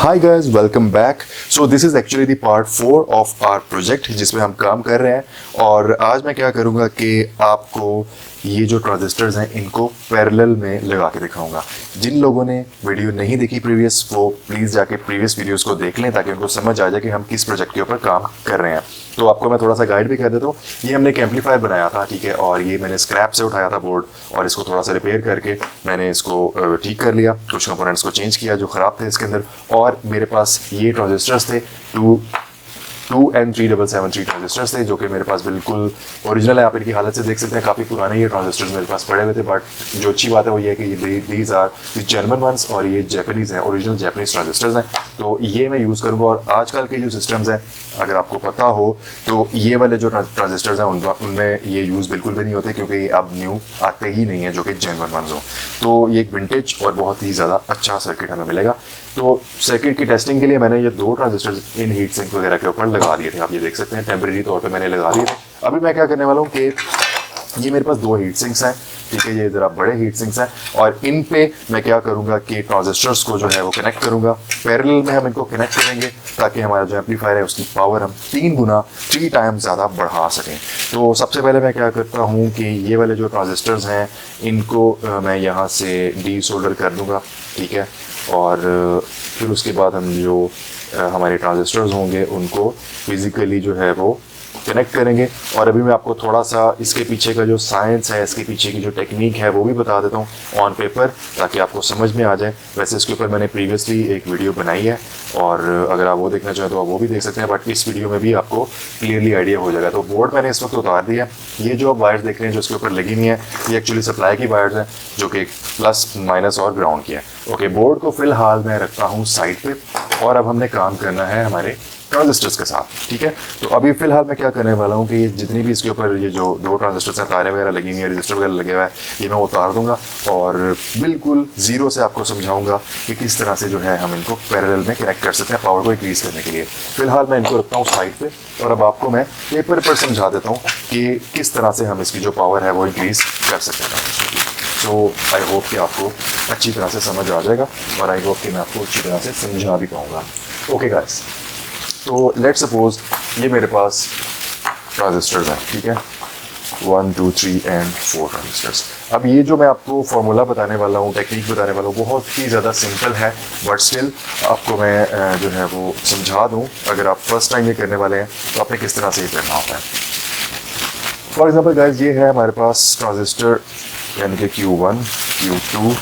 Hi guys, welcome back. So this is actually the part 4 of our project जिसमें हम काम कर रहे हैं। और आज मैं क्या करूँगा कि आपको ये जो ट्रांजिस्टर्स हैं इनको पैरेलल में लगा के दिखाऊंगा। जिन लोगों ने वीडियो नहीं देखी प्रीवियस, वो प्लीज़ जाके प्रीवियस वीडियोस को देख लें ताकि उनको समझ आ जाए कि हम किस प्रोजेक्ट के ऊपर काम कर रहे हैं। तो आपको मैं थोड़ा सा गाइड भी कर देता हूँ। ये हमने एक एम्पलीफायर बनाया था, ठीक है, और ये मैंने स्क्रैप से उठाया था बोर्ड, और इसको थोड़ा सा रिपेयर करके मैंने इसको ठीक कर लिया, कुछ कंपोनेंट्स को चेंज किया जो ख़राब थे इसके अंदर। और मेरे पास ये ट्रांजिस्टर्स थे, 2N3773 ट्रांजिस्टर्स थे जो कि मेरे पास बिल्कुल ओरिजिनल है। आप इनकी हालत से देख सकते हैं, काफ़ी पुराने ये ट्रांजिस्टर्स मेरे पास पड़े हुए थे। बट जो अच्छी बात है वो ये है कि ये दीज आर जर्मन वंस और ये जैपनीज़ हैं, ओरिजिनल जैपनीज़ ट्रांजिस्टर्स हैं। तो ये मैं यूज़ करूँगा। और आजकल के जो सिस्टम्स हैं, अगर आपको पता हो तो ये वाले जो ट्रांजिस्टर्स हैं उनमें ये यूज़ बिल्कुल भी नहीं होते, क्योंकि ये अब न्यू आते ही नहीं है जो कि जेन्युइन वंस हो। तो ये एक विंटेज और बहुत ही ज़्यादा अच्छा सर्किट हमें मिलेगा। तो सर्किट की टेस्टिंग के लिए मैंने ये दो ट्रांजिस्टर्स इन हीट सिंक वगैरह के ऊपर लगा दिए थे। आप ये देख सकते हैं, टेम्परेरी तौर पे मैंने लगा दिए थे। अभी मैं क्या करने वाला हूँ कि ये मेरे पास दो हीट सिंक्स हैं, ठीक है, ये ज़रा बड़े हीट सिंक्स हैं। और इन पे मैं क्या करूँगा कि ट्रांजिस्टर्स को जो है वो कनेक्ट करूँगा। पैरेलल में हम इनको कनेक्ट करेंगे ताकि हमारा जो एम्पलीफायर है उसकी पावर हम 3 टाइम्स ज़्यादा बढ़ा सकें। तो सबसे पहले मैं क्या करता हूँ कि ये वाले जो ट्रांजिस्टर्स हैं इनको मैं यहाँ से डीसोल्डर कर दूँगा, ठीक है। और फिर उसके बाद हम जो हमारे ट्रांजिस्टर्स होंगे उनको फिज़िकली जो है वो कनेक्ट करेंगे। और अभी मैं आपको थोड़ा सा इसके पीछे का जो साइंस है, इसके पीछे की जो टेक्निक है वो भी बता देता हूँ ऑन पेपर, ताकि आपको समझ में आ जाए। वैसे इसके ऊपर मैंने प्रीवियसली एक वीडियो बनाई है, और अगर आप वो देखना चाहें तो आप वो भी देख सकते हैं। बट इस वीडियो में भी आपको क्लियरली आइडिया हो जाएगा। तो बोर्ड मैंने इस वक्त उतार दिया। ये जो आप वायर्स देख रहे हैं जो इसके ऊपर लगी हुई हैं, ये एक्चुअली सप्लाई की वायर्स हैं जो कि प्लस माइनस और ग्राउंड की है। ओके, बोर्ड को फिलहाल मैं रखता हूँ साइड पे, और अब हमने काम करना है हमारे ट्रांजिस्टर्स के साथ, ठीक है। तो अभी फिलहाल मैं क्या करने वाला हूँ कि जितनी भी इसके ऊपर ये जो दो ट्रांजिस्टर्स हैं, तारें वगैरह लगी हुई हैं, रजिस्टर वगैरह लगे हुआ है, ये मैं उतार दूंगा और बिल्कुल ज़ीरो से आपको समझाऊंगा कि किस तरह से जो है हम इनको पैरेलल में कनेक्ट कर सकते हैं पावर को इंक्रीज़ करने के लिए। फिलहाल मैं इनको रखता हूँ साइड पे, और अब आपको मैं पेपर पर समझा देता हूँ कि किस तरह से हम इसकी जो पावर है वो इंक्रीज़ कर सकते हैं। तो आई होप कि आपको अच्छी तरह से समझ आ जाएगा, और आई होप कि मैं आपको अच्छी तरह से समझा भी पाऊँगा। ओके गाइस, तो लेट सपोज ये मेरे पास ट्रांजिस्टर्स हैं, ठीक है, 1 2 3 एंड 4 ट्रांजिस्टर्स। अब ये जो मैं आपको फार्मूला बताने वाला हूँ, टेक्निक बताने वाला हूँ, बहुत ही ज़्यादा सिंपल है, बट स्टिल आपको मैं जो है वो समझा दूँ। अगर आप फर्स्ट टाइम ये करने वाले हैं तो आपने किस तरह से ये करना होता है। फॉर एग्जाम्पल गाइज, ये है हमारे पास ट्रांजिस्टर, यानी कि Q1 Q2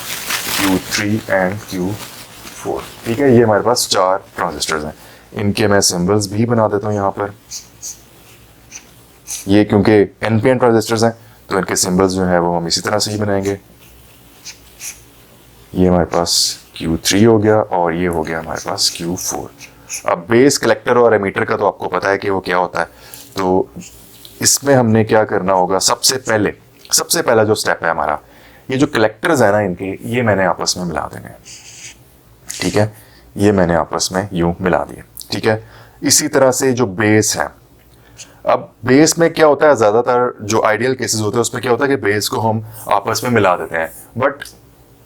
Q3 and Q4, ठीक है। ये हमारे पास 4 ट्रांजिस्टर्स हैं। इनके मैं सिंबल्स भी बना देता हूँ यहाँ पर। ये क्योंकि NPN ट्रांजिस्टर्स हैं तो इनके सिंबल्स जो है वो हम इसी तरह से ही बनाएंगे। ये हमारे पास Q3 हो गया, और ये हो गया हमारे पास Q4। अब बेस, कलेक्टर और एमीटर का तो आपको पता है कि वो क्या होता है। तो इसमें हमने क्या करना होगा, सबसे पहला जो स्टेप है हमारा, ये जो कलेक्टर्स है ना इनके, ये मैंने आपस में मिला देने हैं, ठीक है। ये मैंने आपस में यूं मिला दिए, ठीक है। इसी तरह से जो बेस है, अब बेस में क्या होता है, ज़्यादातर जो आइडियल केसेस होते हैं उसमें क्या होता है कि बेस को हम आपस में मिला देते हैं। बट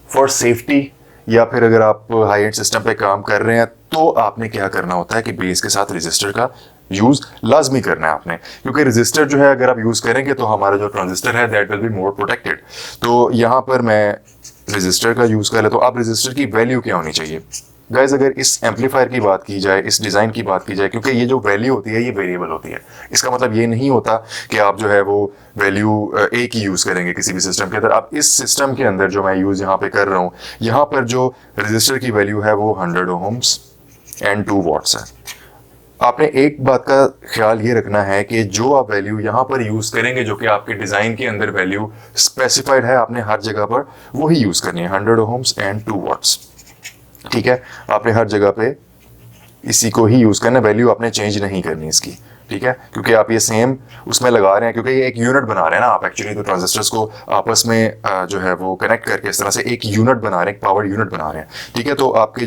फॉर सेफ्टी, या फिर अगर आप हाई एंड सिस्टम पे काम कर रहे हैं, तो आपने क्या करना होता है कि बेस के साथ रजिस्टर का यूज़ लाजमी करना है आपने, क्योंकि रजिस्टर जो है अगर आप यूज़ करेंगे तो हमारा जो ट्रांजिस्टर है that will be more protected. तो यहाँ पर मैं रजिस्टर का यूज़ कर लेता हूँ। अब रजिस्टर की वैल्यू क्या होनी चाहिए गाइज, अगर इस एम्पलीफायर की बात की जाए, इस डिज़ाइन की बात की जाए, क्योंकि ये जो वैल्यू होती है ये वेरिएबल होती है। इसका मतलब ये नहीं होता कि आप जो है वो वैल्यू एक ही यूज़ करेंगे किसी भी सिस्टम के अंदर। अब इस सिस्टम के अंदर जो मैं यूज़ यहाँ पे कर रहा हूँ, यहाँ पर जो रजिस्टर की वैल्यू है वो 100 ओहम्स एंड 2 वॉट्स है। आपने एक बात का ख्याल ये रखना है कि जो आप वैल्यू यहाँ पर यूज़ करेंगे, जो कि आपके डिज़ाइन के अंदर वैल्यू स्पेसिफाइड है, आपने हर जगह पर वही यूज़ करनी है, 100 ओहम्स एंड 2 वॉट्स, ठीक है। आपने हर जगह पे इसी को ही यूज़ करना, वैल्यू आपने चेंज नहीं करनी इसकी, ठीक है, क्योंकि आप ये सेम उसमें लगा रहे हैं, क्योंकि ये एक यूनिट बना रहे हैं ना आप एक्चुअली। तो ट्रांजिस्टर्स को आपस में जो है वो कनेक्ट करके इस तरह से एक यूनिट बना रहे हैं, एक पावर यूनिट बना रहे हैं, ठीक है। तो आपके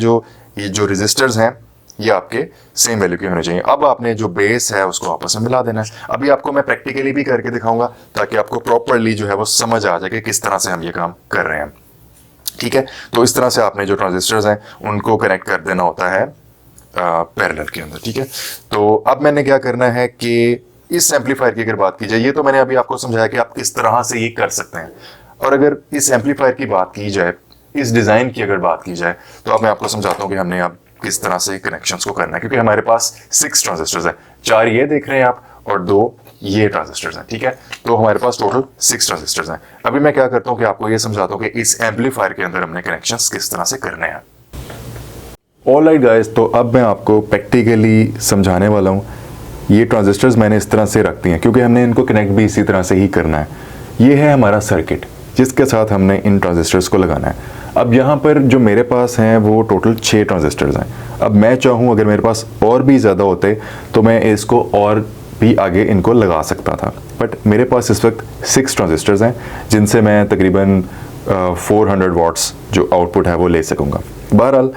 ये जो रजिस्टर्स हैं ये आपके सेम वैल्यू के होने चाहिए। अब आपने जो बेस है उसको आपस में मिला देना है। अभी आपको मैं प्रैक्टिकली भी करके दिखाऊंगा ताकि आपको प्रॉपरली जो है वो समझ आ जाए कि किस तरह से हम ये काम कर रहे हैं। ठीक है, तो इस तरह से आपने जो ट्रांजिस्टर्स हैं उनको कनेक्ट कर देना होता है पैरेलल के अंदर। ठीक है, तो अब मैंने क्या करना है कि इस एम्पलीफायर की अगर बात की जाए, ये तो मैंने अभी आपको समझाया कि आप किस तरह से ये कर सकते हैं, और अगर इस एम्पलीफायर की बात की जाए, इस डिज़ाइन की अगर बात की जाए, तो अब मैं आपको समझाता हूँ कि हमने अब किस तरह से कनेक्शंस को करना है, क्योंकि हमारे पास 6 ट्रांजिस्टर्स हैं, 4 ये देख रहे हैं आप और 2 ये ट्रांजिस्टर्स हैं। ठीक है, तो हमारे पास टोटल 6 ट्रांजिस्टर्स हैं। अभी मैं क्या करता हूँ कि आपको ये समझाता हूँ कि इस एम्पलीफायर के अंदर हमने कनेक्शंस किस तरह से करने हैं। ऑलराइट गाइस, तो अब मैं आपको प्रैक्टिकली समझाने वाला हूँ। ये ट्रांजिस्टर्स मैंने इस तरह से रख दिए हैं क्योंकि हमने इनको कनेक्ट भी इसी तरह से ही करना है। ये है हमारा सर्किट जिसके साथ हमने इन ट्रांजिस्टर्स को लगाना है। अब यहाँ पर जो मेरे पास हैं वो टोटल 6 ट्रांजिस्टर्स हैं। अब मैं चाहूँ अगर मेरे पास और भी ज़्यादा होते तो मैं इसको और भी आगे इनको लगा सकता था, बट मेरे पास इस वक्त 6 ट्रांजिस्टर्स हैं जिनसे मैं तकरीबन 400 वाट्स जो आउटपुट है वो ले सकूँगा। बहरहाल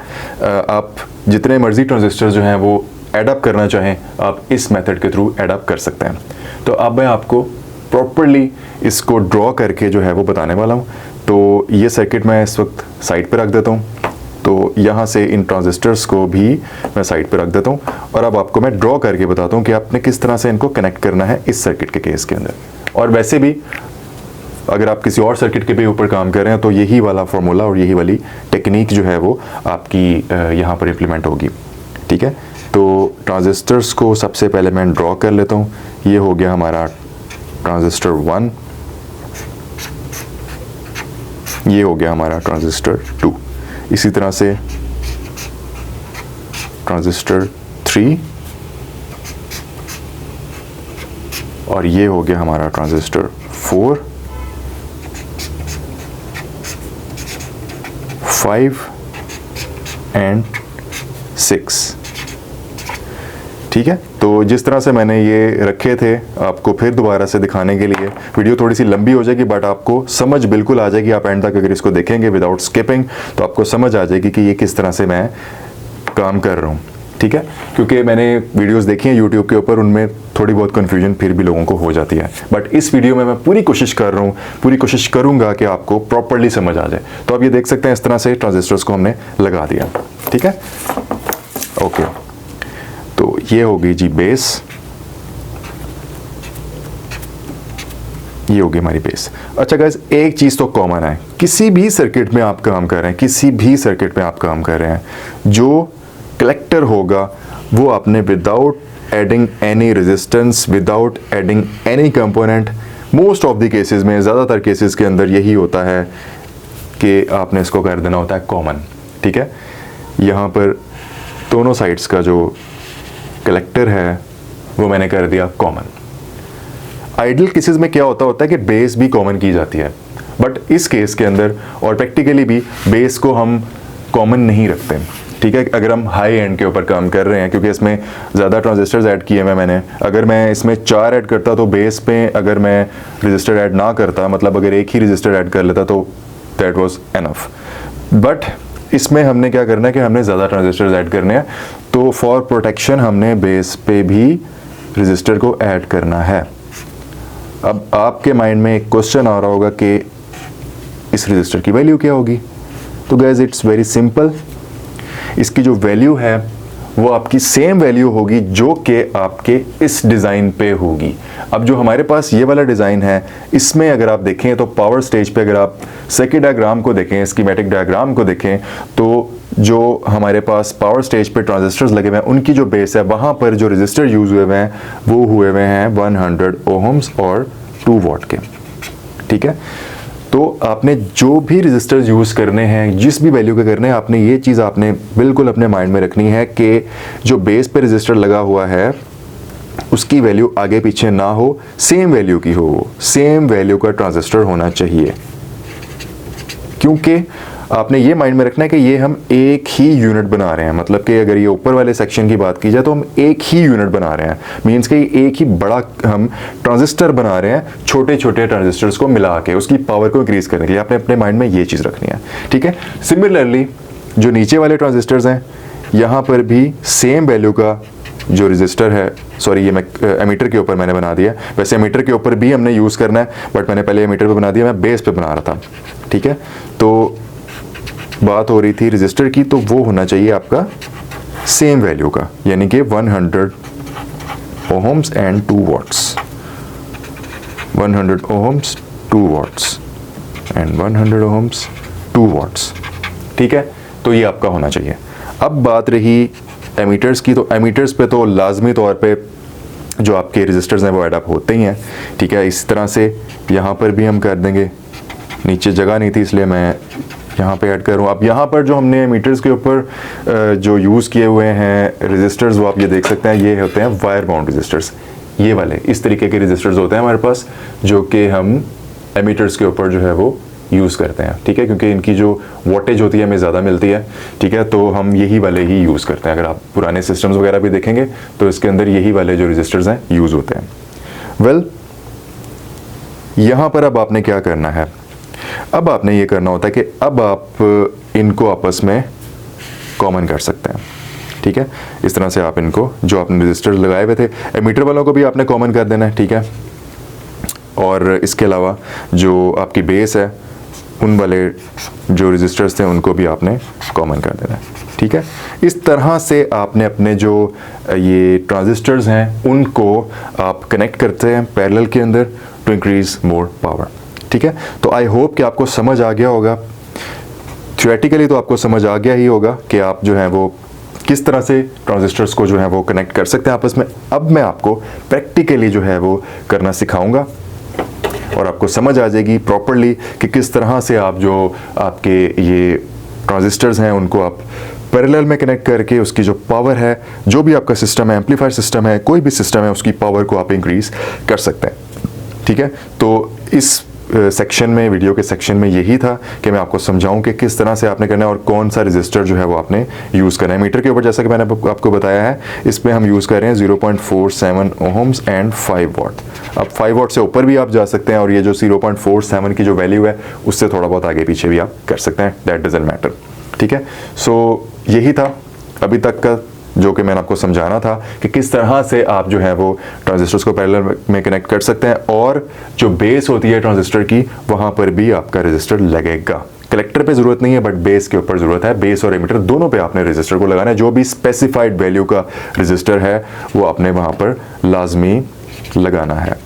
आप जितने मर्जी ट्रांजिस्टर जो हैं वो ऐड अप करना चाहें आप इस मेथड के थ्रू ऐड अप कर सकते हैं। तो अब मैं आपको प्रॉपर्ली इसको ड्रॉ करके जो है वो बताने वाला हूँ। तो ये सर्किट मैं इस वक्त साइड पे रख देता हूँ, तो यहाँ से इन ट्रांजिस्टर्स को भी मैं साइड पे रख देता हूँ और अब आपको मैं ड्रॉ करके बताता हूँ कि आपने किस तरह से इनको कनेक्ट करना है इस सर्किट के केस के अंदर। और वैसे भी अगर आप किसी और सर्किट के भी ऊपर काम कर रहे हैं तो यही वाला फार्मूला और यही वाली टेक्निक जो है वो आपकी यहाँ पर इम्प्लीमेंट होगी। ठीक है, तो ट्रांजिस्टर्स को सबसे पहले मैं ड्रॉ कर लेता हूँ। ये हो गया हमारा ट्रांजिस्टर 1, ये हो गया हमारा ट्रांजिस्टर 2, इसी तरह से ट्रांजिस्टर 3 और ये हो गया हमारा ट्रांजिस्टर 4, 5 एंड 6। ठीक है, तो जिस तरह से मैंने ये रखे थे आपको फिर दोबारा से दिखाने के लिए, वीडियो थोड़ी सी लंबी हो जाएगी बट आपको समझ बिल्कुल आ जाएगी। आप एंड तक अगर इसको देखेंगे विदाउट स्किपिंग तो आपको समझ आ जाएगी कि ये किस तरह से मैं काम कर रहा हूँ। ठीक है, क्योंकि मैंने वीडियोस देखी हैं यूट्यूब के ऊपर, उनमें थोड़ी बहुत कन्फ्यूजन फिर भी लोगों को हो जाती है, बट इस वीडियो में मैं पूरी कोशिश कर रहा हूँ, पूरी कोशिश करूँगा कि आपको प्रॉपरली समझ आ जाए। तो आप ये देख सकते हैं इस तरह से ट्रांजिस्टर्स को हमने लगा दिया। ठीक है, ओके, तो ये होगी जी बेस, ये होगी हमारी बेस। अच्छा गाइस, एक चीज़ तो कॉमन है, किसी भी सर्किट में आप काम कर रहे हैं, किसी भी सर्किट में आप काम कर रहे हैं, जो कलेक्टर होगा वो आपने without adding any resistance, without adding any component, most of the cases में, ज़्यादातर केसेस के अंदर यही होता है कि आपने इसको कर देना होता है कॉमन। ठीक है, यहाँ पर दोनों साइड्स का जो कलेक्टर है वो मैंने कर दिया कॉमन। आइडियल केसेस में क्या होता है कि बेस भी कॉमन की जाती है, बट इस केस के अंदर और प्रैक्टिकली भी बेस को हम कॉमन नहीं रखते। ठीक है, अगर हम हाई एंड के ऊपर काम कर रहे हैं, क्योंकि इसमें ज़्यादा ट्रांजिस्टर्स ऐड किए हैं मैंने, अगर मैं इसमें 4 ऐड करता तो बेस पे अगर मैं रजिस्टर ऐड ना करता, मतलब अगर एक ही रजिस्टर ऐड कर लेता तो दैट वाज एनफ। बट इसमें हमने क्या करना है कि हमने ज़्यादा ट्रांजिस्टर्स ऐड करने हैं, तो फॉर प्रोटेक्शन हमने बेस पे भी रजिस्टर को ऐड करना है। अब आपके माइंड में एक क्वेश्चन आ रहा होगा कि इस रजिस्टर की वैल्यू क्या होगी? तो गाइस इट्स वेरी सिंपल, इसकी जो वैल्यू है वो आपकी सेम वैल्यू होगी जो कि आपके इस डिज़ाइन पे होगी। अब जो हमारे पास ये वाला डिज़ाइन है, इसमें अगर आप देखें तो पावर स्टेज पे अगर आप सर्किट डायग्राम को देखें, स्कीमेटिक डायग्राम को देखें, तो जो हमारे पास पावर स्टेज पे ट्रांजिस्टर्स लगे हुए हैं उनकी जो बेस है वहाँ पर जो रजिस्टर यूज़ हुए हुए हैं वो हुए हुए हैं 100 ओहम्स और 2 वॉट के। ठीक है, तो आपने जो भी रजिस्टर्स यूज़ करने हैं, जिस भी वैल्यू के करने हैं, आपने ये चीज़ आपने बिल्कुल अपने माइंड में रखनी है कि जो बेस पे रजिस्टर लगा हुआ है उसकी वैल्यू आगे पीछे ना हो, सेम वैल्यू की हो, सेम वैल्यू का ट्रांजिस्टर होना चाहिए। क्योंकि आपने ये माइंड में रखना है कि ये हम एक ही यूनिट बना रहे हैं, मतलब कि अगर ये ऊपर वाले सेक्शन की बात की जाए तो हम एक ही यूनिट बना रहे हैं, मींस कि एक ही बड़ा हम ट्रांजिस्टर बना रहे हैं, छोटे छोटे ट्रांजिस्टर्स को मिला के उसकी पावर को इंक्रीज करने के लिए आपने अपने माइंड में ये चीज़ रखनी है। ठीक है, सिमिलरली जो नीचे वाले ट्रांजिस्टर्स हैं यहाँ पर भी सेम वैल्यू का जो रजिस्टर है, सॉरी ये मैं एमीटर के ऊपर मैंने बना दिया, वैसे एमीटर के ऊपर भी हमने यूज़ करना है बट मैंने पहले एमीटर पे बना दिया, मैं बेस पे बना रहा था। ठीक है, तो बात हो रही थी रजिस्टर की, तो वो होना चाहिए आपका सेम वैल्यू का, यानी कि 100 ohms and 2 watts, 100 ohms 2 watts and 100 ohms 2 watts. ठीक है, तो ये आपका होना चाहिए। अब बात रही एमीटर्स की, तो एमीटर्स पे तो लाजमी तौर पे जो आपके रजिस्टर्स हैं वो ऐड अप होते ही हैं। ठीक है, इस तरह से यहाँ पर भी हम कर देंगे, नीचे जगह नहीं थी इसलिए मैं यहाँ पे ऐड करूँ। अब यहाँ पर जो हमने मीटर्स के ऊपर जो यूज़ किए हुए हैं रजिस्टर्स, वो आप ये देख सकते हैं, ये होते हैं वायर बाउंड रजिस्टर्स। ये वाले इस तरीके के रजिस्टर्स होते हैं हमारे पास, जो कि हम एमीटर्स के ऊपर जो है वो यूज़ करते हैं। ठीक है, क्योंकि इनकी जो वोल्टेज होती है हमें ज़्यादा मिलती है। ठीक है, तो हम यही वाले ही यूज़ करते हैं। अगर आप पुराने सिस्टम्स वगैरह भी देखेंगे तो इसके अंदर यही वाले जो रजिस्टर्स हैं यूज़ होते हैं। वेल, यहाँ पर अब आपने क्या करना है, अब आपने ये करना होता है कि अब आप इनको आपस में कॉमन कर सकते हैं। ठीक है, इस तरह से आप इनको, जो आपने रजिस्टर लगाए हुए थे, एमीटर वालों को भी आपने कॉमन कर देना है। ठीक है, और इसके अलावा जो आपकी बेस है, उन वाले जो रजिस्टर्स थे उनको भी आपने कॉमन कर देना है। ठीक है, इस तरह से आपने अपने जो ये ट्रांजिस्टर्स हैं उनको आप कनेक्ट करते हैं पैरेलल के अंदर टू इंक्रीज मोर पावर। ठीक है, तो आई होप कि आपको समझ आ गया होगा। थ्योरेटिकली तो आपको समझ आ गया ही होगा कि आप जो है वो किस तरह से ट्रांजिस्टर्स को जो है वो कनेक्ट कर सकते हैं आपस में। अब मैं आपको प्रैक्टिकली जो है वो करना सिखाऊंगा और आपको समझ आ जाएगी प्रॉपरली कि किस तरह से आप जो आपके ये ट्रांजिस्टर्स हैं उनको आप पैरेलल में कनेक्ट करके उसकी जो पावर है, जो भी आपका सिस्टम है, एम्पलीफायर सिस्टम है, कोई भी सिस्टम है, उसकी पावर को आप इंक्रीज कर सकते हैं। ठीक है, तो इस सेक्शन में, वीडियो के सेक्शन में यही था कि मैं आपको समझाऊं कि किस तरह से आपने करना है और कौन सा रजिस्टर जो है वो आपने यूज़ करना है। मीटर के ऊपर जैसा कि मैंने आपको बताया है, इस पे हम यूज़ कर रहे हैं 0.47 ओहम्स एंड 5 वॉट। अब 5 वॉट से ऊपर भी आप जा सकते हैं और ये जो 0.47 की जो वैल्यू है उससे थोड़ा बहुत आगे पीछे भी आप कर सकते हैं, दैट डजंट मैटर। ठीक है, सो यही था अभी तक का जो कि मैंने आपको समझाना था कि किस तरह से आप जो है वो ट्रांजिस्टर्स को पैरेलल में कनेक्ट कर सकते हैं और जो बेस होती है ट्रांजिस्टर की, वहाँ पर भी आपका रजिस्टर लगेगा। कलेक्टर पे ज़रूरत नहीं है, बट बेस के ऊपर ज़रूरत है। बेस और एमीटर दोनों पे आपने रजिस्टर को लगाना है। जो भी स्पेसिफाइड वैल्यू का रजिस्टर है वो आपने वहाँ पर लाजमी लगाना है।